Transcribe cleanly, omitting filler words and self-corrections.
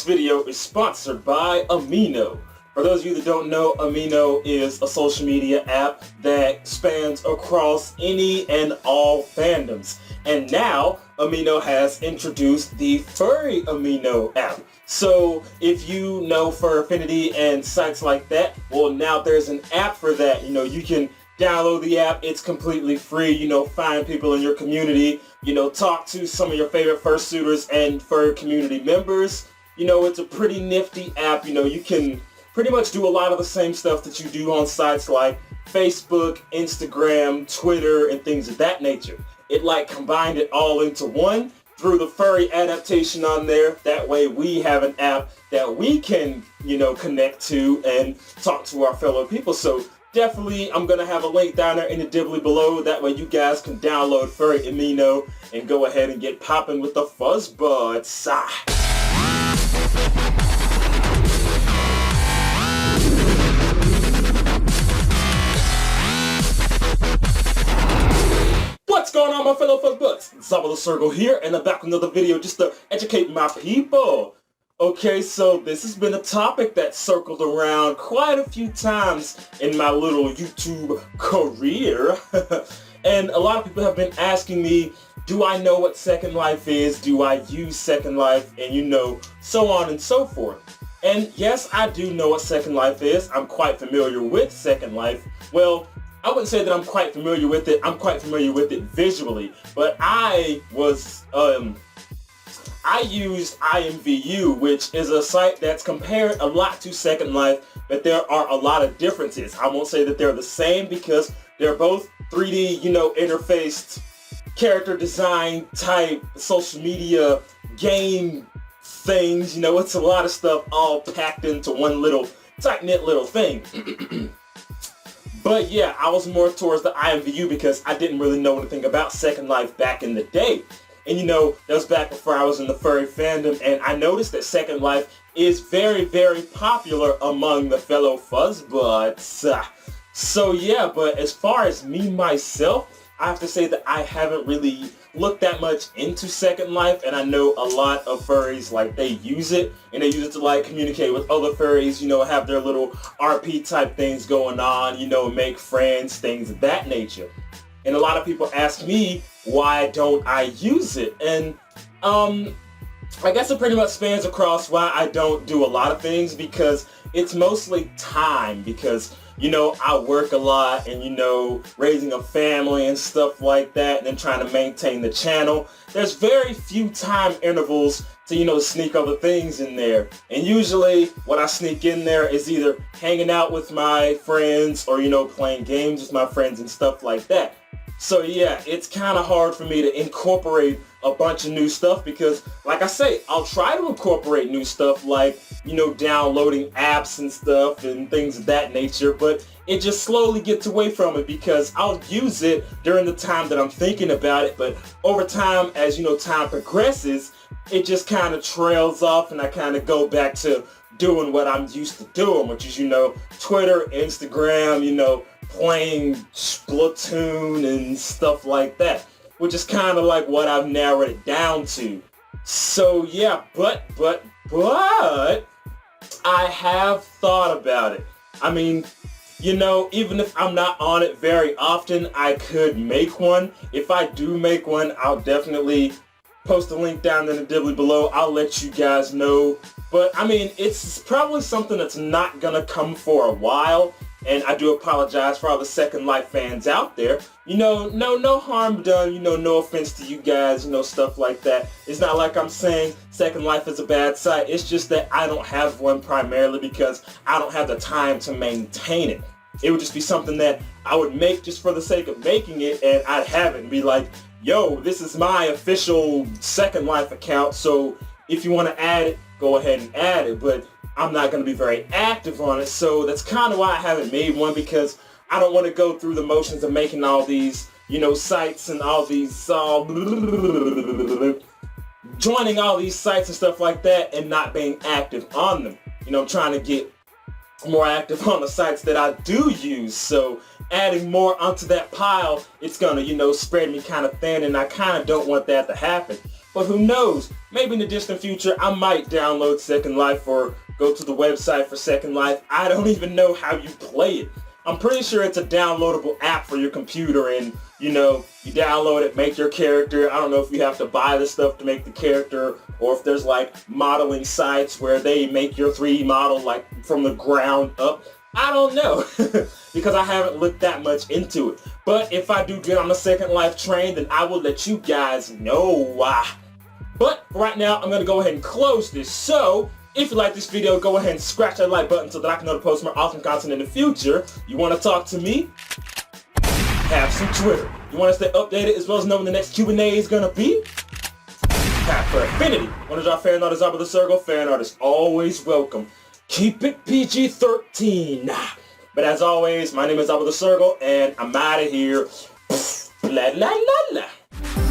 video is sponsored by Amino. For those of you that don't know, Amino is a social media app that spans across any and all fandoms. And now, Amino has introduced the Furry Amino app. So if you know Fur Affinity and sites like that, well, now there's an app for that. You can download the app. It's completely free. Find people in your community. Talk to some of your favorite fursuiters and fur community members. It's a pretty nifty app. You can pretty much do a lot of the same stuff that you do on sites like Facebook, Instagram, Twitter, and things of that nature. It combined it all into one through the furry adaptation on there. That way we have an app that we can, connect to and talk to our fellow people. So definitely, I'm going to have a link down there in the dibbly below. That way you guys can download Furry Amino and go ahead and get popping with the fuzz buds. What's going on, my fellow fuzz buds? ZabuTheSergal here, and I'm back with another video just to educate my people. Okay, so this has been a topic that circled around quite a few times in my little YouTube career. And a lot of people have been asking me, do I know what Second Life is? Do I use Second Life? And so on and so forth. And yes, I do know what Second Life is. I'm quite familiar with Second Life. Well, I wouldn't say that I'm quite familiar with it. I'm quite familiar with it visually. But I used IMVU, which is a site that's compared a lot to Second Life, but there are a lot of differences. I won't say that they're the same because they're both 3D, interfaced character design type social media game things. It's a lot of stuff all packed into one little tight-knit little thing. But yeah, I was more towards the IMVU because I didn't really know anything about Second Life back in the day. And that was back before I was in the furry fandom, and I noticed that Second Life is very, very popular among the fellow fuzzbuds. So yeah, but as far as me, myself, I have to say that I haven't really looked that much into Second Life, and I know a lot of furries, they use it, and they use it to communicate with other furries, have their little RP type things going on, make friends, things of that nature. And a lot of people ask me, why don't I use it? And I guess it pretty much spans across why I don't do a lot of things, because it's mostly time, because I work a lot and raising a family and stuff like that, and then trying to maintain the channel. There's very few time intervals to sneak other things in there. And usually what I sneak in there is either hanging out with my friends or playing games with my friends and stuff like that. So yeah, it's kind of hard for me to incorporate a bunch of new stuff because, like I say, I'll try to incorporate new stuff downloading apps and stuff and things of that nature, but it just slowly gets away from it because I'll use it during the time that I'm thinking about it, but over time, as time progresses, it just kind of trails off and I kind of go back to doing what I'm used to doing, which is, Twitter, Instagram, playing Splatoon and stuff like that, which is kind of what I've narrowed it down to. So yeah, but I have thought about it. I mean, even if I'm not on it very often, I could make one. If I do make one, I'll definitely post a link down in the dibbly below. I'll let you guys know. But I mean, it's probably something that's not gonna come for a while. And I do apologize for all the Second Life fans out there. No harm done, no offense to you guys, stuff like that. It's not like I'm saying Second Life is a bad site. It's just that I don't have one primarily because I don't have the time to maintain it. It would just be something that I would make just for the sake of making it, and I'd have it and be like, yo, this is my official Second Life account, so if you want to add it, go ahead and add it. But I'm not going to be very active on it, so that's kind of why I haven't made one, because I don't want to go through the motions of making all these, sites and all these, joining all these sites and stuff like that and not being active on them. I'm trying to get more active on the sites that I do use, so adding more onto that pile, it's going to, spread me kind of thin, and I kind of don't want that to happen. but who knows? Maybe in the distant future I might download Second Life or go to the website for Second Life. I don't even know how you play it. I'm pretty sure it's a downloadable app for your computer, and you download it, make your character. I don't know if you have to buy the stuff to make the character, or if there's like modeling sites where they make your 3D model like from the ground up. I don't know because I haven't looked that much into it. But if I do get on the Second Life train, then I will let you guys know. But right now, I'm going to go ahead and close this. So if you like this video, go ahead and scratch that like button so that I can know to post more awesome content in the future. You want to talk to me? Have some Twitter. You want to stay updated as well as know when the next Q&A is going to be? Have for affinity. Want to draw fan art of ZabuTheSergal? Fan art is always welcome. Keep it PG-13. But as always, my name is ZabuTheSergal, and I'm out of here. La la la la.